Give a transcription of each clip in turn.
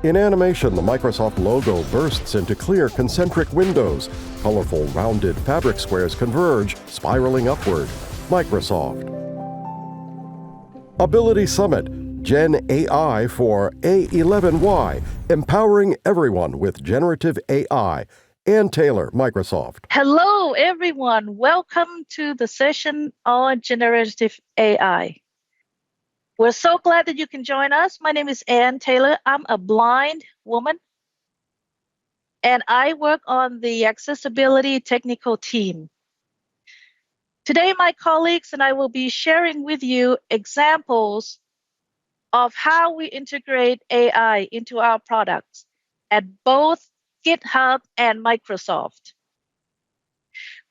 In animation, the Microsoft logo bursts into clear concentric windows. Colorful, rounded fabric squares converge, spiraling upward. Microsoft. Ability Summit, Gen AI for A11y, empowering everyone with generative AI. Ann Taylor, Microsoft. Hello, everyone. Welcome to the session on generative AI. We're so glad that you can join us. My name is Ann Taylor. I'm a blind woman, and I work on the accessibility technical team. Today, my colleagues and I will be sharing with you examples of how we integrate AI into our products at both GitHub and Microsoft.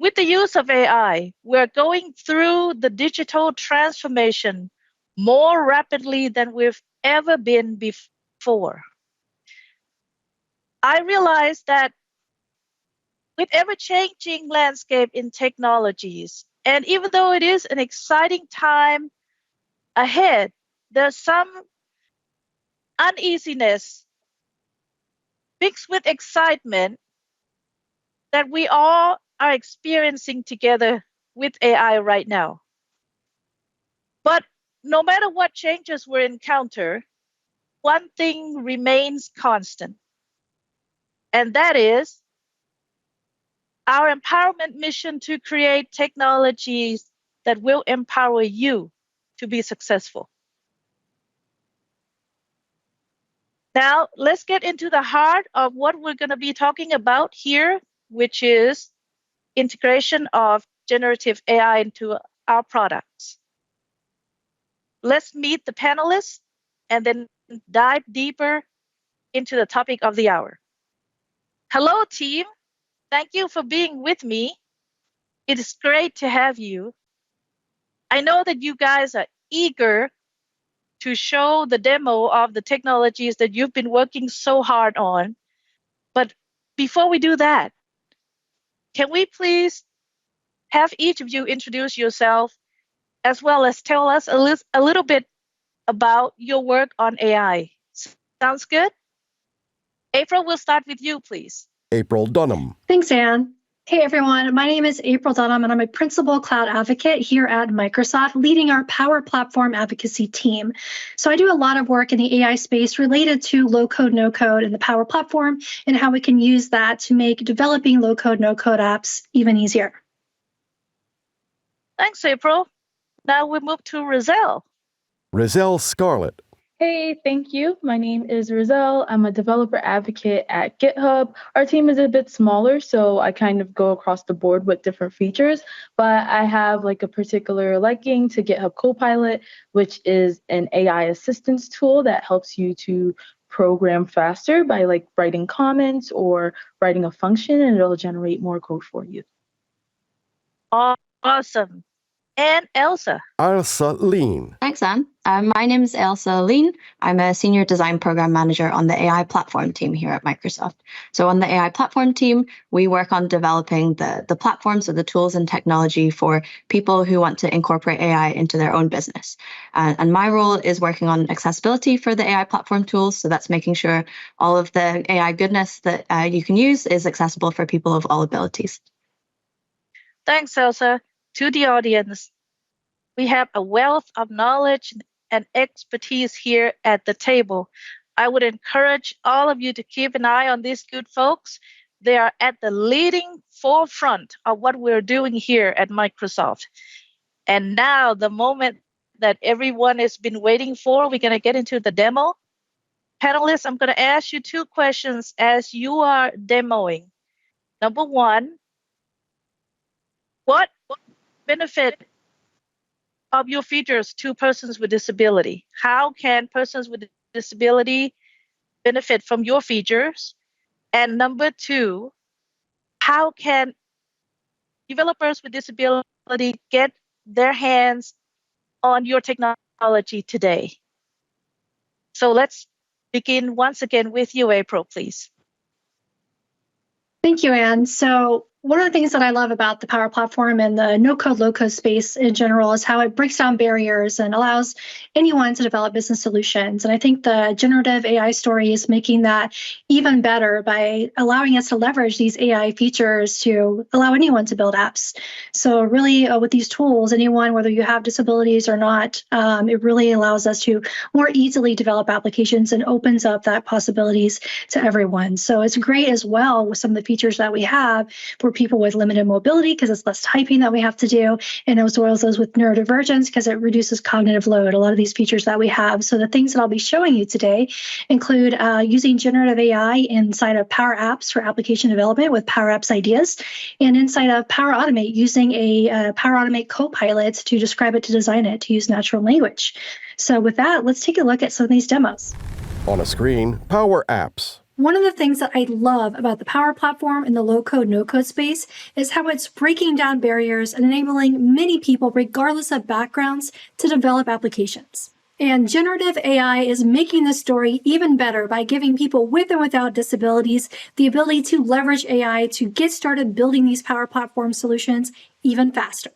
With the use of AI, we're going through the digital transformation more rapidly than we've ever been before. I realize that with ever-changing landscape in technologies, and even though it is an exciting time ahead, there's some uneasiness mixed with excitement that we all are experiencing together with AI right now. But no matter what changes we encounter, one thing remains constant, and that is our empowerment mission to create technologies that will empower you to be successful. Now, let's get into the heart of what we're going to be talking about here, which is integration of generative AI into our products. Let's meet the panelists and then dive deeper into the topic of the hour. Hello, team. Thank you for being with me. It is great to have you. I know that you guys are eager to show the demo of the technologies that you've been working so hard on. But before we do that, can we please have each of you introduce yourself as well as tell us a little bit about your work on AI? Sounds good? April, we'll start with you, please. April Dunham. Thanks, Ann. Hey, everyone. My name is April Dunham, and I'm a principal cloud advocate here at Microsoft, leading our Power Platform advocacy team. So I do a lot of work in the AI space related to low-code, no-code, and the Power Platform, and how we can use that to make developing low-code, no-code apps even easier. Thanks, April. Now we move to Rizal. Rizal Scarlett. Hey, thank you. My name is Rizal. I'm a developer advocate at GitHub. Our team is a bit smaller, so I kind of go across the board with different features, but I have like a particular liking to GitHub Copilot, which is an AI assistance tool that helps you to program faster by like writing comments or writing a function, and it'll generate more code for you. Awesome. And Elsa. Elsa Lean. Thanks, Anne. My name is Elsa Lean. I'm a senior design program manager on the AI platform team here at Microsoft. So on the AI platform team, we work on developing the platforms, so the tools and technology for people who want to incorporate AI into their own business. And my role is working on accessibility for the AI platform tools. So that's making sure all of the AI goodness that you can use is accessible for people of all abilities. Thanks, Elsa. To the audience, we have a wealth of knowledge and expertise here at the table. I would encourage all of you to keep an eye on these good folks. They are at the leading forefront of what we're doing here at Microsoft. And now, the moment that everyone has been waiting for, we're going to get into the demo. Panelists, I'm going to ask you two questions as you are demoing. Number one, what benefit of your features to persons with disability? How can persons with disability benefit from your features? And number two, how can developers with disability get their hands on your technology today? So let's begin once again with you, April, please. Thank you, Anne. So One of the things that I love about the Power Platform and the no-code, low-code space in general is how it breaks down barriers and allows anyone to develop business solutions. And I think the generative AI story is making that even better by allowing us to leverage these AI features to allow anyone to build apps. So really, with these tools, anyone, whether you have disabilities or not, it really allows us to more easily develop applications and opens up that possibilities to everyone. So it's great as well with some of the features that we have for people with limited mobility because it's less typing that we have to do, and as well as those with neurodivergence because it reduces cognitive load, a lot of these features that we have. So the things that I'll be showing you today include using generative AI inside of Power Apps for application development with Power Apps Ideas, and inside of Power Automate using a Power Automate Copilot to describe it, to design it, to use natural language. So with that, let's take a look at some of these demos. On a screen, Power Apps. One of the things that I love about the Power Platform in the low-code, no-code space is how it's breaking down barriers and enabling many people, regardless of backgrounds, to develop applications. And generative AI is making this story even better by giving people with and without disabilities the ability to leverage AI to get started building these Power Platform solutions even faster.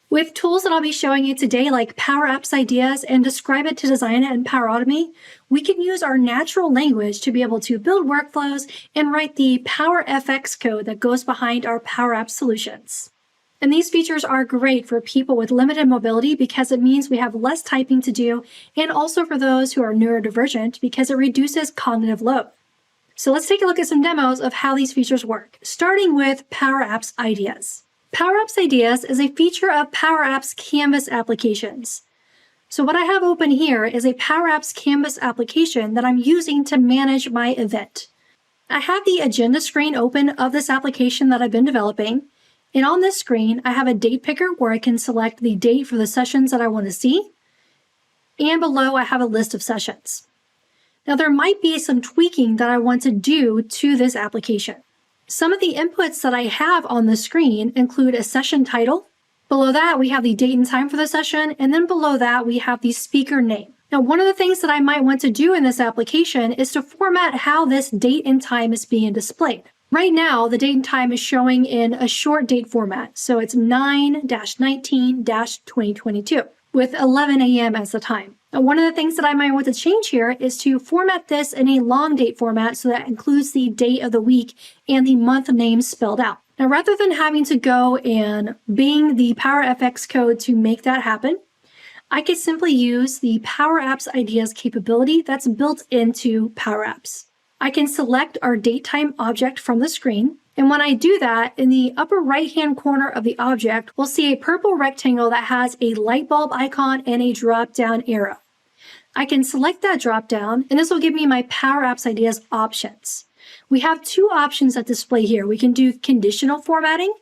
With tools that I'll be showing you today, like Power Apps Ideas and Describe It to Design It and Power Automate, we can use our natural language to be able to build workflows and write the Power FX code that goes behind our Power Apps solutions. And these features are great for people with limited mobility because it means we have less typing to do, and also for those who are neurodivergent because it reduces cognitive load. So let's take a look at some demos of how these features work, starting with Power Apps Ideas. Power Apps Ideas is a feature of Power Apps Canvas applications. So what I have open here is a Power Apps Canvas application that I'm using to manage my event. I have the agenda screen open of this application that I've been developing. And on this screen, I have a date picker where I can select the date for the sessions that I want to see. And below, I have a list of sessions. Now, there might be some tweaking that I want to do to this application. Some of the inputs that I have on the screen include a session title. Below that, we have the date and time for the session. And then below that, we have the speaker name. Now, one of the things that I might want to do in this application is to format how this date and time is being displayed. Right now, the date and time is showing in a short date format. So it's 9-19-2022 with 11 a.m. as the time. Now, one of the things that I might want to change here is to format this in a long date format so that includes the date of the week and the month name spelled out. Now, rather than having to go and bing the Power FX code to make that happen, I could simply use the Power Apps Ideas capability that's built into Power Apps. I can select our date-time object from the screen, and when I do that, in the upper right-hand corner of the object, we'll see a purple rectangle that has a light bulb icon and a drop-down arrow. I can select that drop-down, and this will give me my Power Apps Ideas options. We have two options that display here. We can do conditional formatting,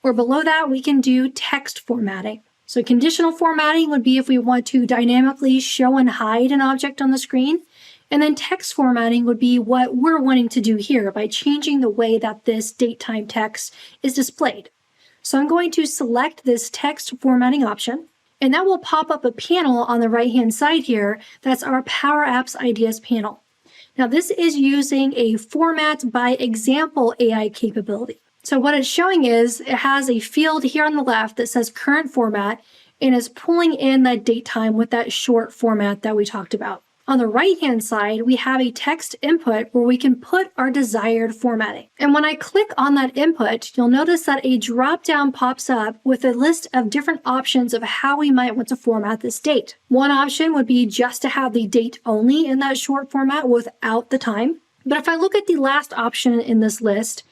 or below that, we can do text formatting. So conditional formatting would be if we want to dynamically show and hide an object on the screen. And then text formatting would be what we're wanting to do here by changing the way that this date time text is displayed. So I'm going to select this text formatting option, and that will pop up a panel on the right-hand side here. That's our Power Apps Ideas panel. Now this is using a format by example AI capability. So what it's showing is it has a field here on the left that says current format and is pulling in that date time with that short format that we talked about. On the right-hand side, we have a text input where we can put our desired formatting. And when I click on that input, you'll notice that a drop-down pops up with a list of different options of how we might want to format this date. One option would be just to have the date only in that short format without the time. But if I look at the last option in this list,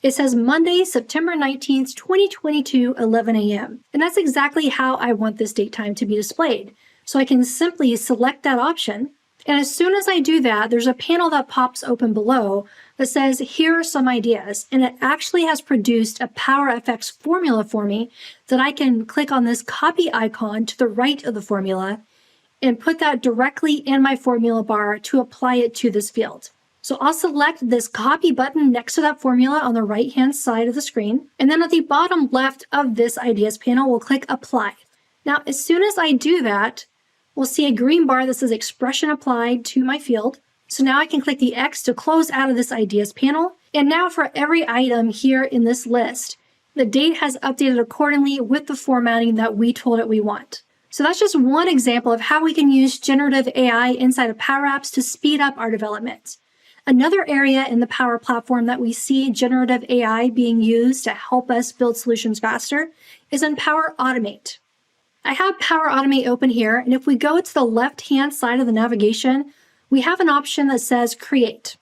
it says Monday, September 19th, 2022, 11 a.m. And that's exactly how I want this date time to be displayed. So I can simply select that option. And as soon as I do that, there's a panel that pops open below that says, here are some ideas. And it actually has produced a Power FX formula for me that I can click on this copy icon to the right of the formula and put that directly in my formula bar to apply it to this field. So I'll select this copy button next to that formula on the right-hand side of the screen. And then at the bottom left of this ideas panel, we'll click apply. Now, as soon as I do that, we'll see a green bar that says expression applied to my field. So now I can click the X to close out of this ideas panel, And now for every item here in this list, the date has updated accordingly with the formatting that we told it we want. So that's just one example of how we can use generative AI inside of Power Apps to speed up our development. Another area in the Power Platform that we see generative AI being used to help us build solutions faster is in Power Automate. I have Power Automate open here, and if we go to the left-hand side of the navigation, we have an option that says Create.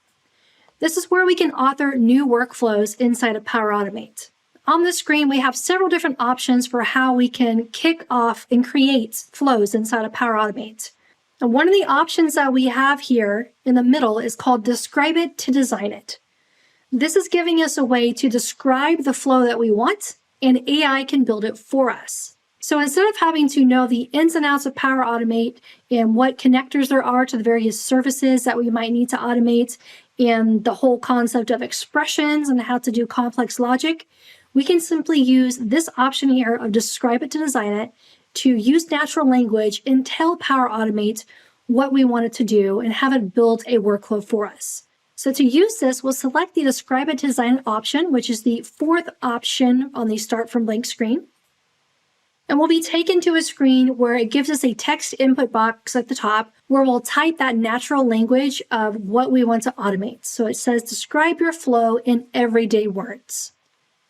This is where we can author new workflows inside of Power Automate. On the screen, we have several different options for how we can kick off and create flows inside of Power Automate. And one of the options that we have here in the middle is called Describe It to Design It. This is giving us a way to describe the flow that we want, and AI can build it for us. So instead of having to know the ins and outs of Power Automate and what connectors there are to the various services that we might need to automate and the whole concept of expressions and how to do complex logic, we can simply use this option here of Describe It to Design It to use natural language and tell Power Automate what we want it to do and have it build a workflow for us. So to use this, we'll select the Describe It to Design It option, which is the fourth option on the Start from Blank screen. And we'll be taken to a screen where it gives us a text input box at the top where we'll type that natural language of what we want to automate. So it says, describe your flow in everyday words.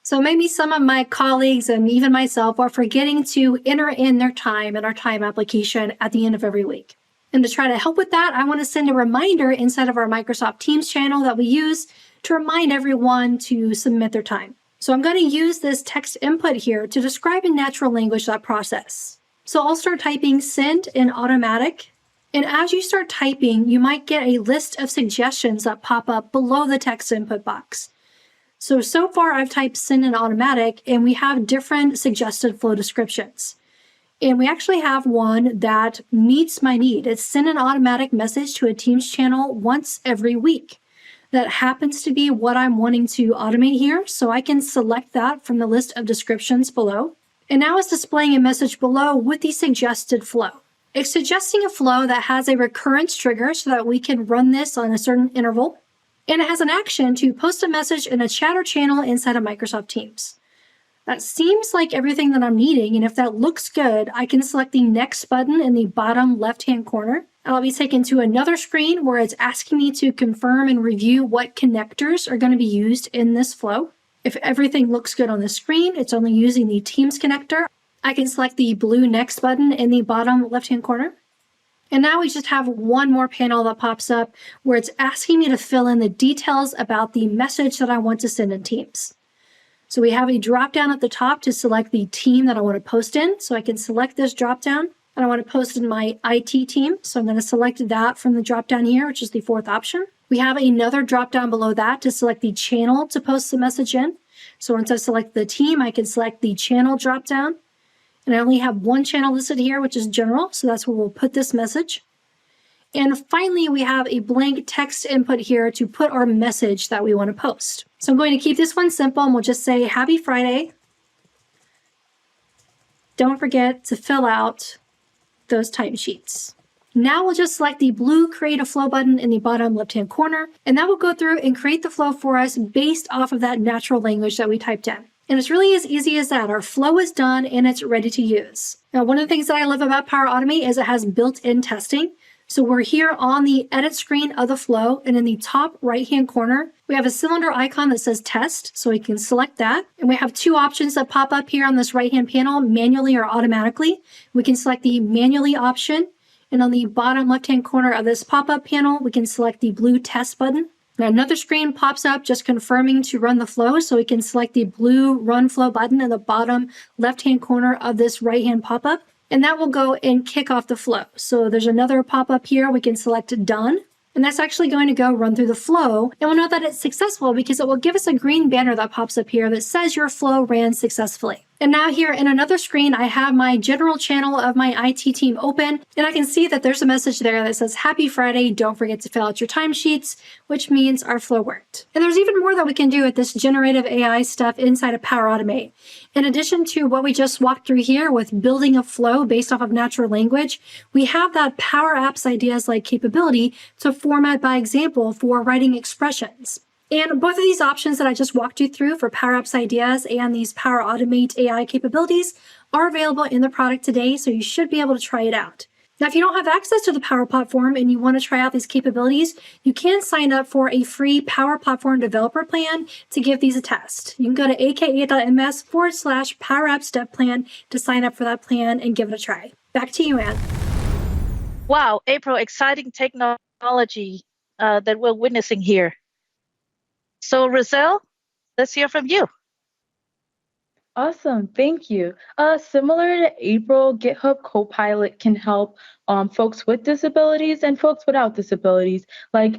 So maybe some of my colleagues and even myself are forgetting to enter in their time in our time application at the end of every week. And to try to help with that, I want to send a reminder inside of our Microsoft Teams channel that we use to remind everyone to submit their time. So I'm going to use this text input here to describe in natural language that process. So I'll start typing send in automatic. And as you start typing, you might get a list of suggestions that pop up below the text input box. So far I've typed send in automatic, and we have different suggested flow descriptions. And we actually have one that meets my need. It's send an automatic message to a Teams channel once every week. That happens to be what I'm wanting to automate here, so I can select that from the list of descriptions below. And now it's displaying a message below with the suggested flow. It's suggesting a flow that has a recurrence trigger so that we can run this on a certain interval. And it has an action to post a message in a chat or channel inside of Microsoft Teams. That seems like everything that I'm needing, and if that looks good, I can select the next button in the bottom left-hand corner. I'll be taken to another screen where it's asking me to confirm and review what connectors are going to be used in this flow. If everything looks good on the screen, it's only using the Teams connector. I can select the blue next button in the bottom left-hand corner. And now we just have one more panel that pops up where it's asking me to fill in the details about the message that I want to send in Teams. So we have a drop-down at the top to select the team that I want to post in. So I can select this drop-down, and I want to post in my IT team. So I'm going to select that from the drop-down here, which is the fourth option. We have another drop-down below that to select the channel to post the message in. So once I select the team, I can select the channel drop-down. And I only have one channel listed here, which is general. So that's where we'll put this message. And finally, we have a blank text input here to put our message that we want to post. So I'm going to keep this one simple, and we'll just say, Happy Friday. Don't forget to fill out those timesheets. Now we'll just select the blue Create a Flow button in the bottom left-hand corner, and that will go through and create the flow for us based off of that natural language that we typed in. And it's really as easy as that. Our flow is done, and it's ready to use. Now, one of the things that I love about Power Automate is it has built-in testing. So we're here on the edit screen of the flow, and in the top right-hand corner, we have a cylinder icon that says test, so we can select that. And we have two options that pop up here on this right-hand panel, manually or automatically. We can select the manually option, and on the bottom left-hand corner of this pop-up panel, we can select the blue test button. Now another screen pops up just confirming to run the flow, so we can select the blue run flow button in the bottom left-hand corner of this right-hand pop-up. And that will go and kick off the flow. So there's another pop-up here. We can select done. And that's actually going to go run through the flow. And we'll know that it's successful because it will give us a green banner that pops up here that says your flow ran successfully. And now here in another screen, I have my general channel of my IT team open, and I can see that there's a message there that says, Happy Friday, don't forget to fill out your timesheets, which means our flow worked. And there's even more that we can do with this generative AI stuff inside of Power Automate. In addition to what we just walked through here with building a flow based off of natural language, we have that Power Apps ideas like capability to format by example for writing expressions. And both of these options that I just walked you through for Power Apps Ideas and these Power Automate AI capabilities are available in the product today, so you should be able to try it out. Now, if you don't have access to the Power Platform and you want to try out these capabilities, you can sign up for a free Power Platform developer plan to give these a test. You can go to aka.ms/Power Apps Dev Plan to sign up for that plan and give it a try. Back to you, Anne. Wow, April, exciting technology that we're witnessing here. So, Roselle, let's hear from you. Awesome, thank you. Similar to April, GitHub Copilot can help folks with disabilities and folks without disabilities. Like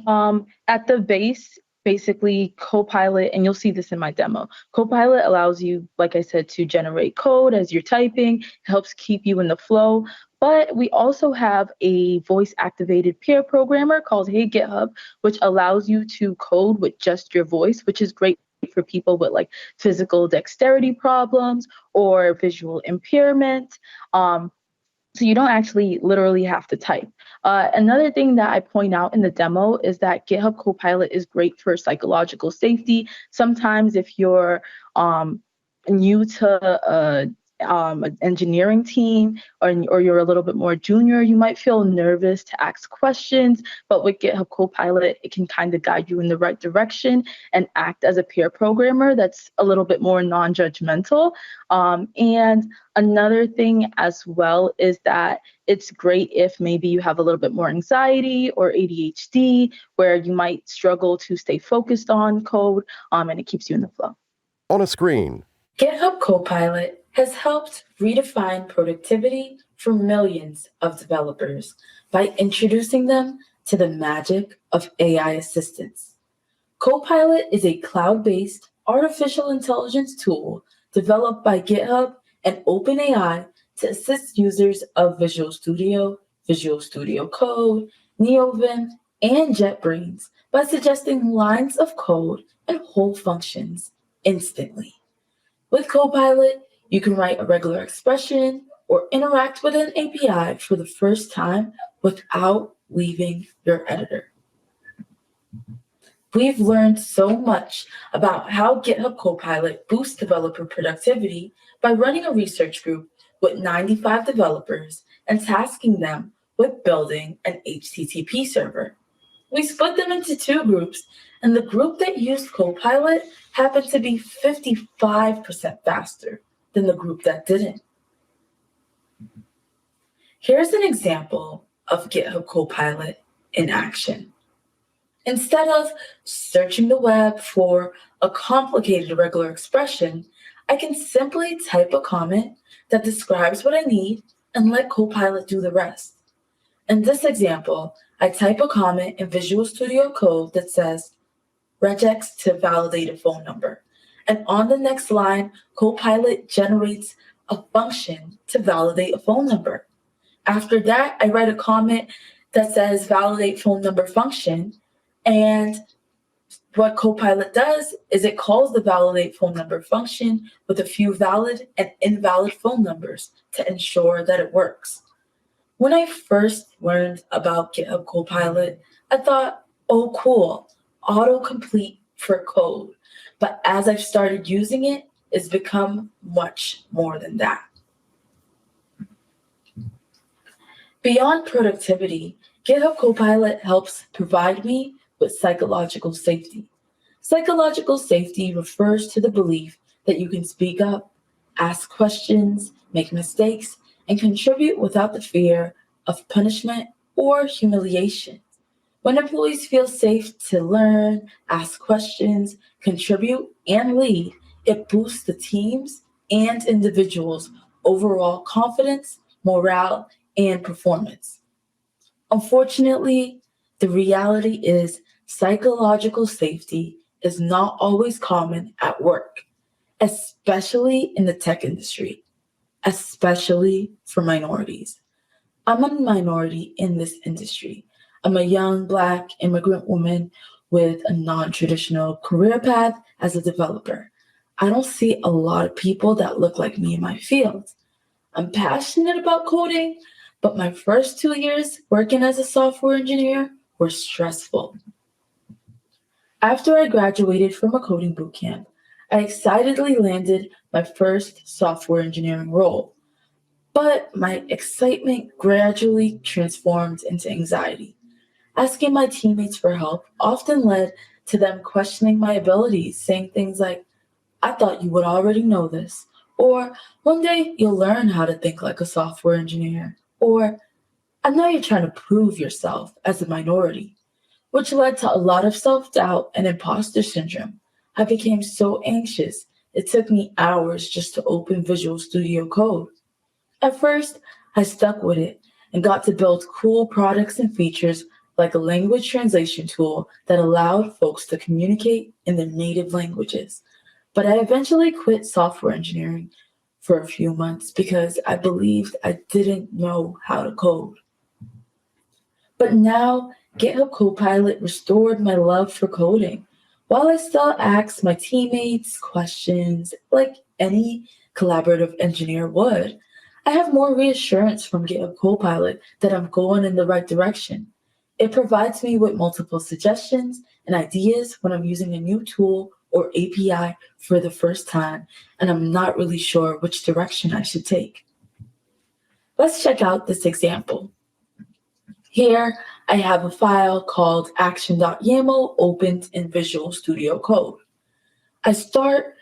at the base, basically Copilot, and you'll see this in my demo. Copilot allows you, like I said, to generate code as you're typing. It helps keep you in the flow. But we also have a voice-activated peer programmer called Hey GitHub, which allows you to code with just your voice, which is great for people with like physical dexterity problems or visual impairment. So you don't actually literally have to type. Another thing that I point out in the demo is that GitHub Copilot is great for psychological safety. Sometimes if you're new to an engineering team or you're a little bit more junior, you might feel nervous to ask questions, but with GitHub Copilot, it can kind of guide you in the right direction and act as a peer programmer that's a little bit more non-judgmental. And another thing as well is that it's great if maybe you have a little bit more anxiety or ADHD, where you might struggle to stay focused on code, and it keeps you in the flow. On a screen. GitHub Copilot has helped redefine productivity for millions of developers by introducing them to the magic of AI assistance. Copilot is a cloud-based artificial intelligence tool developed by GitHub and OpenAI to assist users of Visual Studio Code, NeoVim, and JetBrains by suggesting lines of code and whole functions instantly. With Copilot, you can write a regular expression or interact with an API for the first time without leaving your editor. We've learned so much about how GitHub Copilot boosts developer productivity by running a research group with 95 developers and tasking them with building an HTTP server. We split them into two groups, and the group that used Copilot happened to be 55% faster than the group that didn't. Here's an example of GitHub Copilot in action. Instead of searching the web for a complicated irregular expression, I can simply type a comment that describes what I need and let Copilot do the rest. In this example, I type a comment in Visual Studio Code that says, regex to validate a phone number. And on the next line, Copilot generates a function to validate a phone number. After that, I write a comment that says validate phone number function. And what Copilot does is it calls the validate phone number function with a few valid and invalid phone numbers to ensure that it works. When I first learned about GitHub Copilot, I thought, oh, cool, autocomplete for code. But as I've started using it, it's become much more than that. Beyond productivity, GitHub Copilot helps provide me with psychological safety. Psychological safety refers to the belief that you can speak up, ask questions, make mistakes, and contribute without the fear of punishment or humiliation. When employees feel safe to learn, ask questions, contribute, and lead, it boosts the team's and individuals' overall confidence, morale, and performance. Unfortunately, the reality is psychological safety is not always common at work, especially in the tech industry, especially for minorities. I'm a minority in this industry. I'm a young Black immigrant woman with a non-traditional career path as a developer. I don't see a lot of people that look like me in my field. I'm passionate about coding, but my first 2 years working as a software engineer were stressful. After I graduated from a coding bootcamp, I excitedly landed my first software engineering role. But my excitement gradually transformed into anxiety. Asking my teammates for help often led to them questioning my abilities, saying things like, I thought you would already know this, or one day you'll learn how to think like a software engineer, or I know you're trying to prove yourself as a minority, which led to a lot of self doubt and imposter syndrome. I became so anxious, it took me hours just to open Visual Studio Code. At first, I stuck with it and got to build cool products and features like a language translation tool that allowed folks to communicate in their native languages. But I eventually quit software engineering for a few months because I believed I didn't know how to code. But now, GitHub Copilot restored my love for coding. While I still ask my teammates questions like any collaborative engineer would, I have more reassurance from GitHub Copilot that I'm going in the right direction. It provides me with multiple suggestions and ideas when I'm using a new tool or API for the first time, and I'm not really sure which direction I should take. Let's check out this example. Here, I have a file called action.yaml opened in Visual Studio Code. I start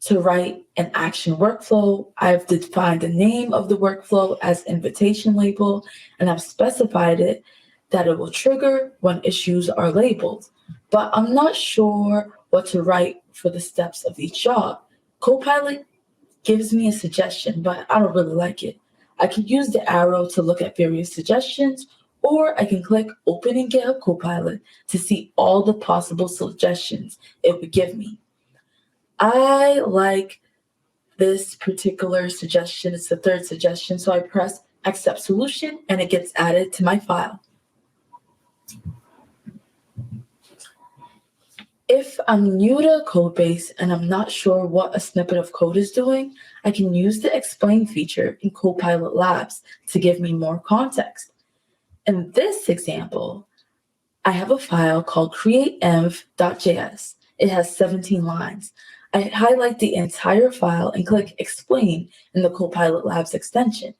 to write an action workflow. I've defined the name of the workflow as invitation label, and I've specified it that it will trigger when issues are labeled. But I'm not sure what to write for the steps of each job. Copilot gives me a suggestion, but I don't really like it. I can use the arrow to look at various suggestions, or I can click Open in GitHub Copilot to see all the possible suggestions it would give me. I like this particular suggestion. It's the third suggestion, so I press Accept Solution, and it gets added to my file. If I'm new to a code base and I'm not sure what a snippet of code is doing, I can use the Explain feature in Copilot Labs to give me more context. In this example, I have a file called createenv.js. It has 17 lines. I highlight the entire file and click Explain in the Copilot Labs extension.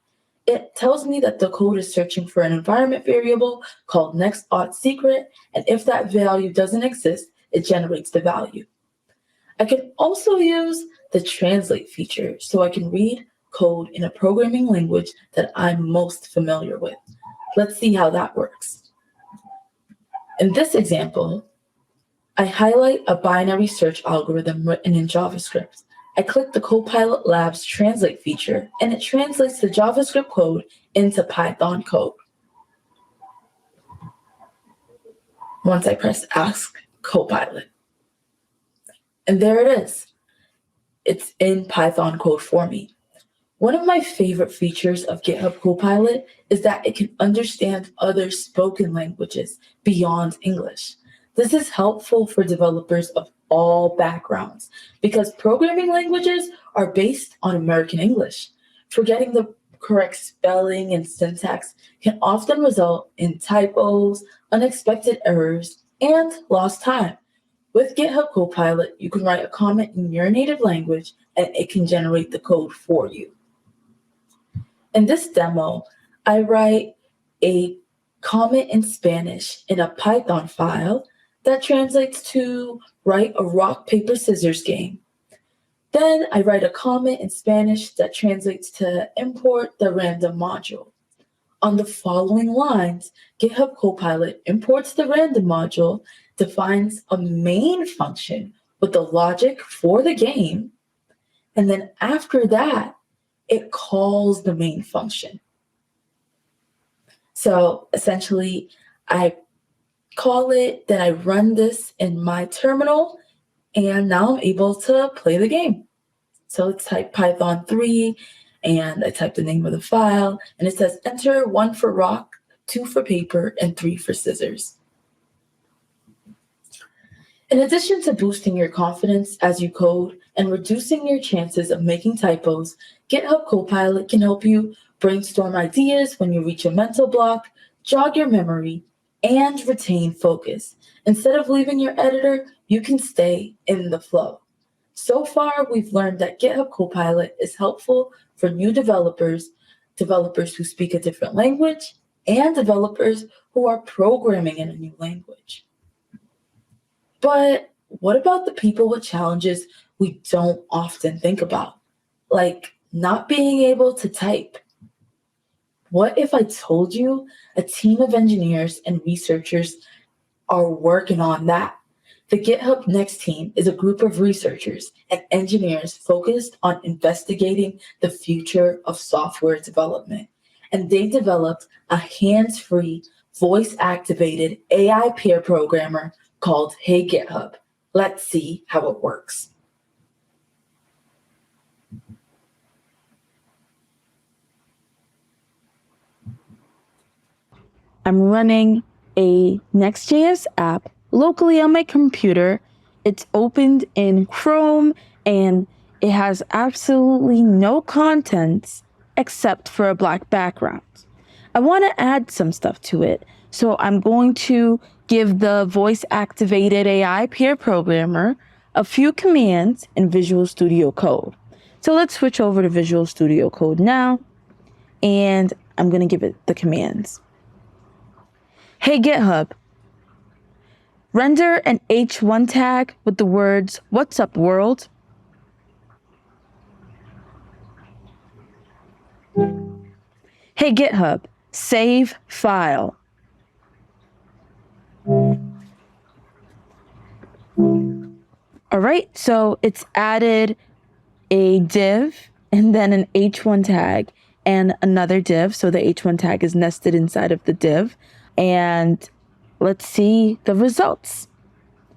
It tells me that the code is searching for an environment variable called next.secret, and if that value doesn't exist, it generates the value. I can also use the Translate feature so I can read code in a programming language that I'm most familiar with. Let's see how that works. In this example, I highlight a binary search algorithm written in JavaScript. I click the Copilot Labs Translate feature, and it translates the JavaScript code into Python code. Once I press Ask Copilot. And there it is. It's in Python code for me. One of my favorite features of GitHub Copilot is that it can understand other spoken languages beyond English. This is helpful for developers of all backgrounds because programming languages are based on American English. Forgetting the correct spelling and syntax can often result in typos, unexpected errors, and lost time. With GitHub Copilot, you can write a comment in your native language and it can generate the code for you. In this demo, I write a comment in Spanish in a Python file that translates to write a rock, paper, scissors game. Then I write a comment in Spanish that translates to import the random module. On the following lines, GitHub Copilot imports the random module, defines a main function with the logic for the game, and then after that, it calls the main function. So essentially, I call it, then I run this in my terminal, and now I'm able to play the game. So let's type Python 3, and I type the name of the file, and it says enter 1 for rock, 2 for paper, and 3 for scissors. In addition to boosting your confidence as you code and reducing your chances of making typos, GitHub Copilot can help you brainstorm ideas when you reach a mental block, jog your memory, and retain focus. Instead of leaving your editor, you can stay in the flow. So far, we've learned that GitHub Copilot is helpful for new developers, developers who speak a different language, and developers who are programming in a new language. But what about the people with challenges we don't often think about, like not being able to type? What if I told you a team of engineers and researchers are working on that? The GitHub Next team is a group of researchers and engineers focused on investigating the future of software development. And they developed a hands-free, voice-activated AI peer programmer called Hey GitHub. Let's see how it works. I'm running a Next.js app locally on my computer. It's opened in Chrome and it has absolutely no contents except for a black background. I want to add some stuff to it, so I'm going to give the voice-activated AI peer programmer a few commands in Visual Studio Code. So let's switch over to Visual Studio Code now, and I'm going to give it the commands. Hey GitHub, render an H1 tag with the words, "What's up world?" Hey GitHub, save file. All right, so it's added a div and then an H1 tag and another div. So the H1 tag is nested inside of the div. And let's see the results.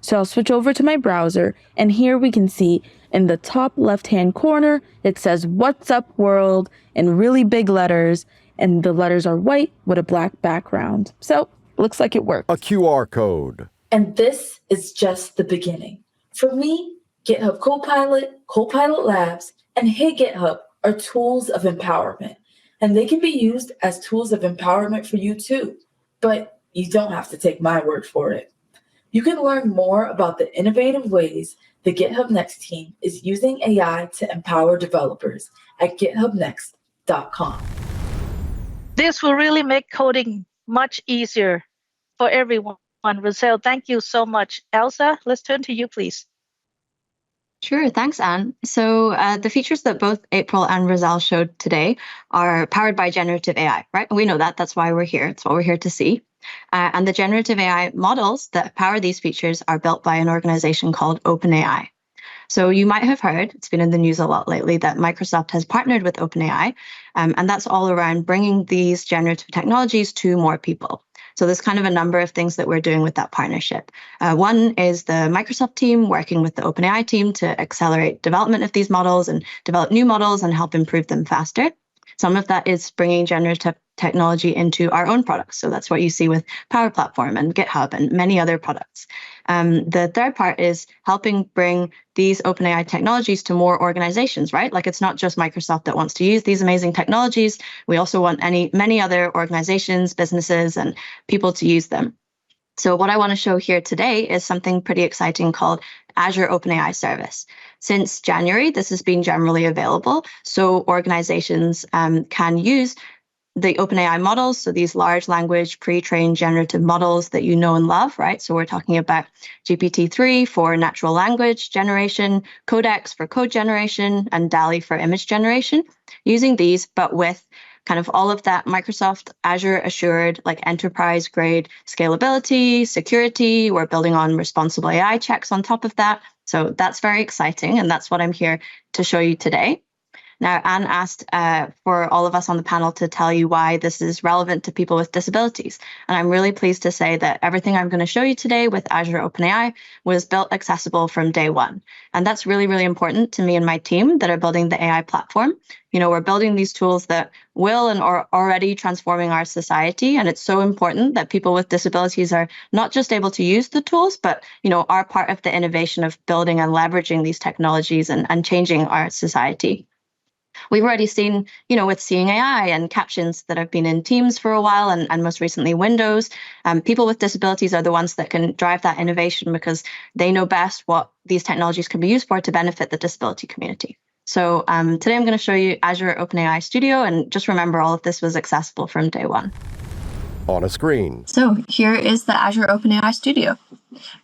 So I'll switch over to my browser, and here we can see in the top left-hand corner, it says "What's up world" in really big letters, and the letters are white with a black background. So looks like it works. A QR code. And this is just the beginning. For me, GitHub Copilot, Copilot Labs, and Hey GitHub are tools of empowerment, and they can be used as tools of empowerment for you too. But you don't have to take my word for it. You can learn more about the innovative ways the GitHub Next team is using AI to empower developers at githubnext.com. This will really make coding much easier for everyone. Roselle, thank you so much. Elsa, let's turn to you, please. Sure, thanks, Anne. So the features that both April and Roselle showed today are powered by generative AI, right? We know that. That's why we're here. It's what we're here to see. And the generative AI models that power these features are built by an organization called OpenAI. So you might have heard, it's been in the news a lot lately, that Microsoft has partnered with OpenAI, and that's all around bringing these generative technologies to more people. So there's kind of a number of things that we're doing with that partnership. One is the Microsoft team working with the OpenAI team to accelerate development of these models and develop new models and help improve them faster. Some of that is bringing generative technology into our own products. So that's what you see with Power Platform and GitHub and many other products. The third part is helping bring these OpenAI technologies to more organizations, right? Like it's not just Microsoft that wants to use these amazing technologies. We also want many other organizations, businesses, and people to use them. So what I want to show here today is something pretty exciting called Azure OpenAI Service. Since January, this has been generally available, so organizations can use the OpenAI models, so these large language pre-trained generative models that you know and love, right? So we're talking about GPT-3 for natural language generation, Codex for code generation, and DALL-E for image generation, using these, but with kind of all of that Microsoft Azure assured, like enterprise grade scalability, security. We're building on responsible AI checks on top of that. So that's very exciting. And that's what I'm here to show you today. Now, Anne asked for all of us on the panel to tell you why this is relevant to people with disabilities. And I'm really pleased to say that everything I'm going to show you today with Azure OpenAI was built accessible from day one. And that's really, really important to me and my team that are building the AI platform. You know, we're building these tools that will and are already transforming our society. And it's so important that people with disabilities are not just able to use the tools, but, you know, are part of the innovation of building and leveraging these technologies and changing our society. We've already seen, with Seeing AI and captions that have been in Teams for a while and most recently Windows, people with disabilities are the ones that can drive that innovation because they know best what these technologies can be used for to benefit the disability community. So today I'm going to show you Azure OpenAI Studio, and just remember all of this was accessible from day one. On a screen. So here is the Azure OpenAI Studio.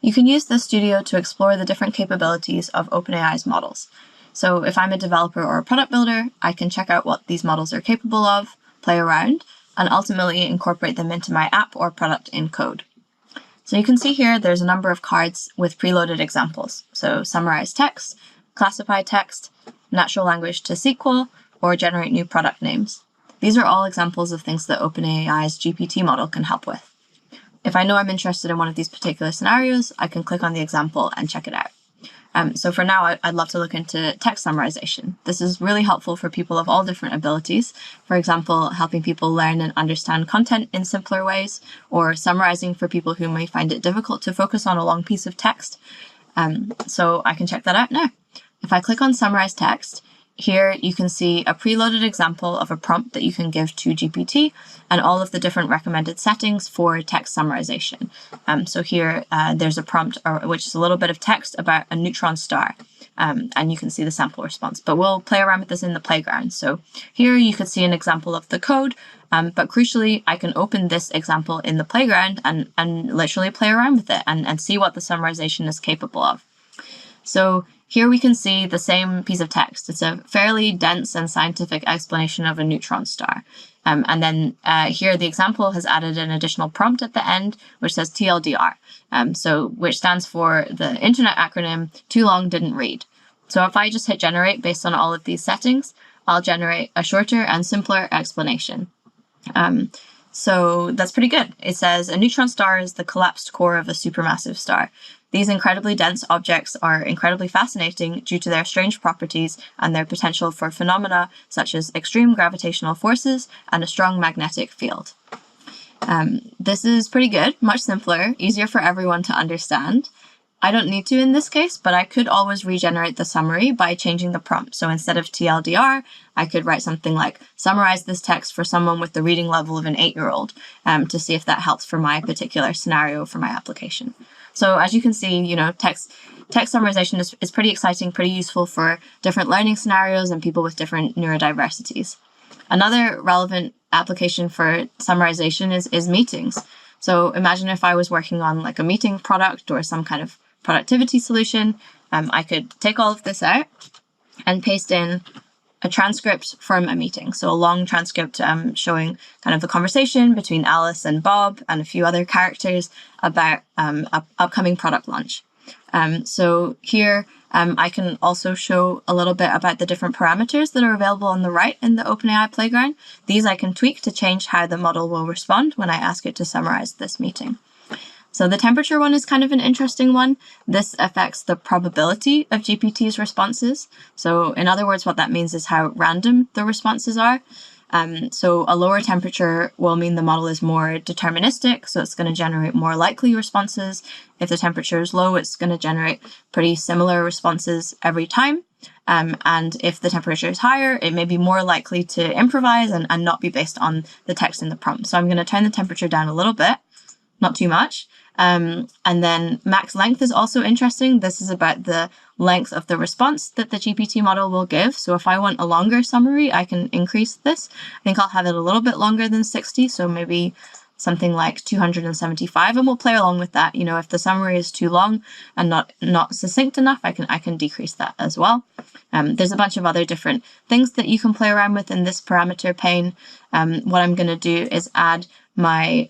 You can use this studio to explore the different capabilities of OpenAI's models. So if I'm a developer or a product builder, I can check out what these models are capable of, play around, and ultimately incorporate them into my app or product in code. So you can see here there's a number of cards with preloaded examples. So summarize text, classify text, natural language to SQL, or generate new product names. These are all examples of things that OpenAI's GPT model can help with. If I know I'm interested in one of these particular scenarios, I can click on the example and check it out. So for now, I'd love to look into text summarization. This is really helpful for people of all different abilities. For example, helping people learn and understand content in simpler ways, or summarizing for people who may find it difficult to focus on a long piece of text. So I can check that out now. If I click on summarize text, here you can see a preloaded example of a prompt that you can give to GPT and all of the different recommended settings for text summarization. So here there's a prompt which is a little bit of text about a neutron star, and you can see the sample response. But we'll play around with this in the playground. So here you can see an example of the code, but crucially, I can open this example in the playground and literally play around with it and see what the summarization is capable of. So here we can see the same piece of text. It's a fairly dense and scientific explanation of a neutron star. And then here the example has added an additional prompt at the end, which says TLDR, which stands for the internet acronym, too long didn't read. So if I just hit generate based on all of these settings, I'll generate a shorter and simpler explanation. So that's pretty good. It says a neutron star is the collapsed core of a supermassive star. These incredibly dense objects are incredibly fascinating due to their strange properties and their potential for phenomena such as extreme gravitational forces and a strong magnetic field. This is pretty good, much simpler, easier for everyone to understand. I don't need to in this case, but I could always regenerate the summary by changing the prompt. So instead of TLDR, I could write something like summarize this text for someone with the reading level of an 8-year-old to see if that helps for my particular scenario for my application. So as you can see, text summarization is pretty exciting, pretty useful for different learning scenarios and people with different neurodiversities. Another relevant application for summarization is meetings. So imagine if I was working on like a meeting product or some kind of productivity solution, I could take all of this out and paste in a transcript from a meeting. So a long transcript showing kind of the conversation between Alice and Bob and a few other characters about upcoming product launch. So here I can also show a little bit about the different parameters that are available on the right in the OpenAI playground. These I can tweak to change how the model will respond when I ask it to summarize this meeting. So the temperature one is kind of an interesting one. This affects the probability of GPT's responses. So in other words, what that means is how random the responses are. So a lower temperature will mean the model is more deterministic, so it's going to generate more likely responses. If the temperature is low, it's going to generate pretty similar responses every time. And if the temperature is higher, it may be more likely to improvise and not be based on the text in the prompt. So I'm going to turn the temperature down a little bit, not too much. And then max length is also interesting. This is about the length of the response that the GPT model will give. So if I want a longer summary, I can increase this. I think I'll have it a little bit longer than 60. So maybe something like 275, and we'll play along with that. If the summary is too long and not succinct enough, I can decrease that as well. There's a bunch of other different things that you can play around with in this parameter pane. What I'm going to do is add my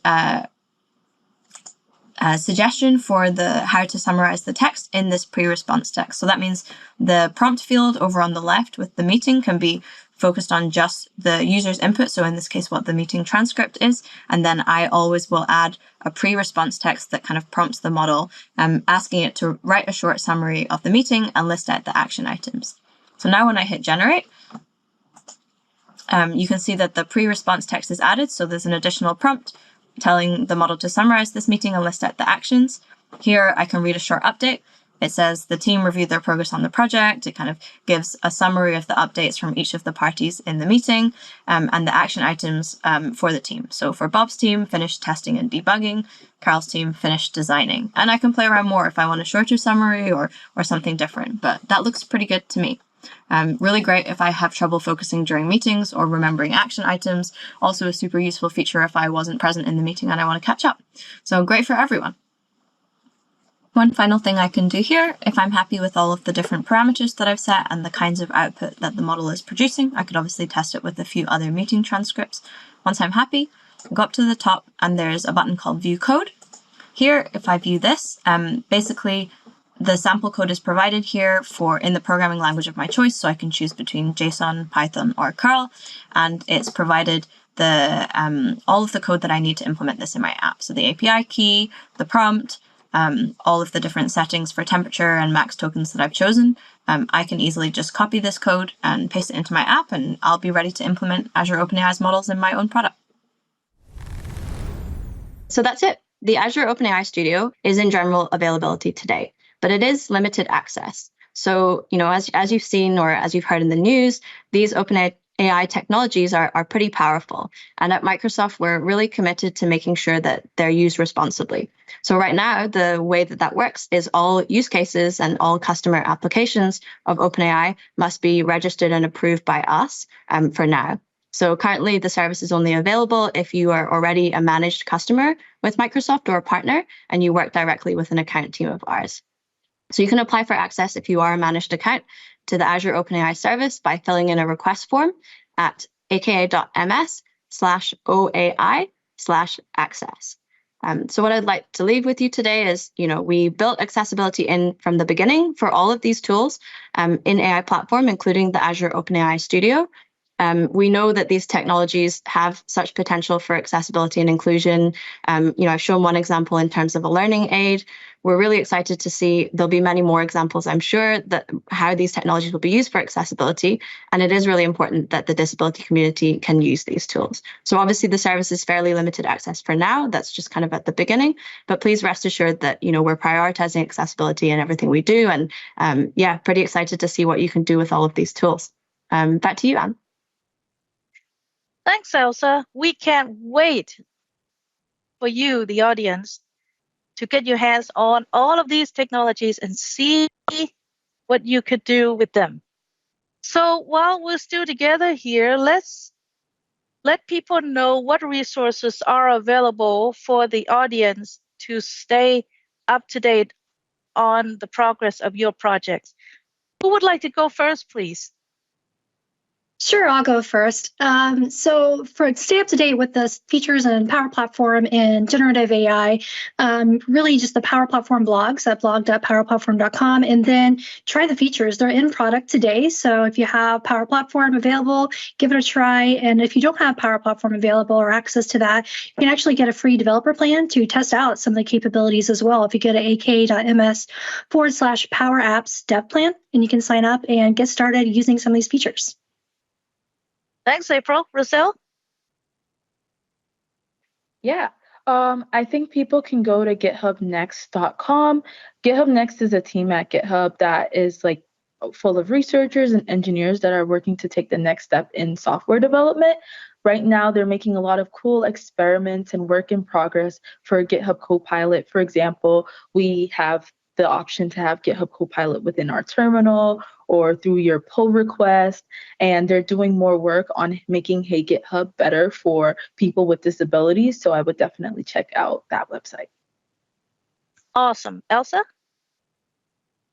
suggestion for how to summarize the text in this pre-response text. So that means the prompt field over on the left with the meeting can be focused on just the user's input. So in this case, what the meeting transcript is. And then I always will add a pre-response text that kind of prompts the model, asking it to write a short summary of the meeting and list out the action items. So now when I hit generate, you can see that the pre-response text is added. So there's an additional prompt telling the model to summarize this meeting and list out the actions. Here I can read a short update. It says the team reviewed their progress on the project. It kind of gives a summary of the updates from each of the parties in the meeting, and the action items for the team. So for Bob's team, finished testing and debugging. Carol's team finished designing. And I can play around more if I want a shorter summary or something different, but that looks pretty good to me. Really great if I have trouble focusing during meetings or remembering action items. Also a super useful feature if I wasn't present in the meeting and I want to catch up. So great for everyone. One final thing I can do here, if I'm happy with all of the different parameters that I've set and the kinds of output that the model is producing, I could obviously test it with a few other meeting transcripts. Once I'm happy, I go up to the top and there's a button called View Code. Here, if I view this, basically the sample code is provided here in the programming language of my choice, so I can choose between JSON, Python, or curl, and it's provided all of the code that I need to implement this in my app. So the API key, the prompt, all of the different settings for temperature and max tokens that I've chosen. I can easily just copy this code and paste it into my app, and I'll be ready to implement Azure OpenAI's models in my own product. So that's it. The Azure OpenAI Studio is in general availability today, but it is limited access. So, as you've seen or as you've heard in the news, these OpenAI technologies are pretty powerful. And at Microsoft, we're really committed to making sure that they're used responsibly. So right now, the way that works is all use cases and all customer applications of OpenAI must be registered and approved by us for now. So currently, the service is only available if you are already a managed customer with Microsoft or a partner, and you work directly with an account team of ours. So you can apply for access if you are a managed account to the Azure OpenAI service by filling in a request form at aka.ms/OAI/access. So what I'd like to leave with you today is, we built accessibility in from the beginning for all of these tools in AI Platform, including the Azure OpenAI Studio. We know that these technologies have such potential for accessibility and inclusion. I've shown one example in terms of a learning aid. We're really excited to see there'll be many more examples, I'm sure, that how these technologies will be used for accessibility. And it is really important that the disability community can use these tools. So obviously the service is fairly limited access for now. That's just kind of at the beginning. But please rest assured that, we're prioritizing accessibility in everything we do. And pretty excited to see what you can do with all of these tools. Back to you, Anne. Thanks, Elsa. We can't wait for you, the audience, to get your hands on all of these technologies and see what you could do with them. So while we're still together here, let's let people know what resources are available for the audience to stay up to date on the progress of your projects. Who would like to go first, please? Sure, I'll go first. So for stay up to date with the features and Power Platform and generative AI, really just the Power Platform blogs at blog.powerplatform.com, and then try the features. They're in product today. So if you have Power Platform available, give it a try. And if you don't have Power Platform available or access to that, you can actually get a free developer plan to test out some of the capabilities as well. If you go to aka.ms/Power Apps Dev Plan, and you can sign up and get started using some of these features. Thanks, April. Roselle? Yeah. I think people can go to githubnext.com. GitHub Next is a team at GitHub that is full of researchers and engineers that are working to take the next step in software development. Right now, they're making a lot of cool experiments and work in progress for GitHub Copilot. For example, we have the option to have GitHub Copilot within our terminal or through your pull request. And they're doing more work on making Hey GitHub better for people with disabilities. So I would definitely check out that website. Awesome. Elsa?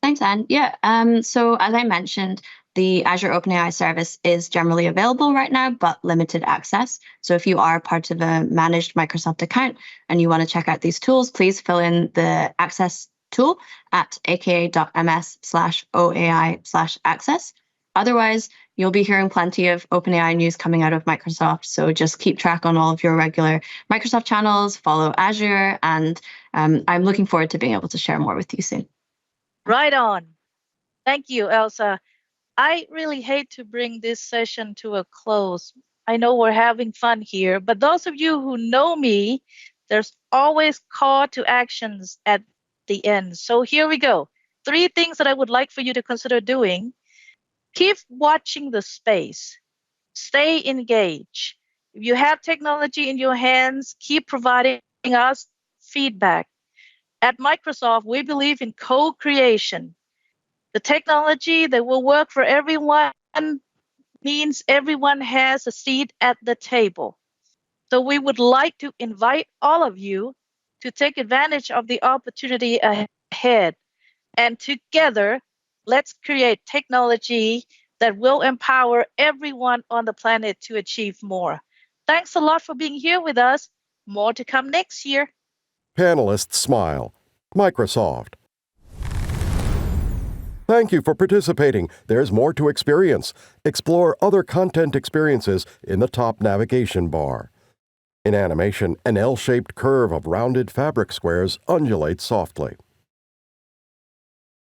Thanks, Anne. Yeah, so as I mentioned, the Azure OpenAI service is generally available right now, but limited access. So if you are part of a managed Microsoft account and you want to check out these tools, please fill in the access tool at aka.ms/OAI/access. Otherwise, you'll be hearing plenty of OpenAI news coming out of Microsoft. So just keep track on all of your regular Microsoft channels, follow Azure, and I'm looking forward to being able to share more with you soon. Right on. Thank you, Elsa. I really hate to bring this session to a close. I know we're having fun here, but those of you who know me, there's always call to actions at the end. So here we go. 3 things that I would like for you to consider doing. Keep watching the space. Stay engaged. If you have technology in your hands, keep providing us feedback. At Microsoft, we believe in co-creation. The technology that will work for everyone means everyone has a seat at the table. So we would like to invite all of you to take advantage of the opportunity ahead. And together, let's create technology that will empower everyone on the planet to achieve more. Thanks a lot for being here with us. More to come next year. Panelists smile. Microsoft. Thank you for participating. There's more to experience. Explore other content experiences in the top navigation bar. In animation, an L-shaped curve of rounded fabric squares undulates softly.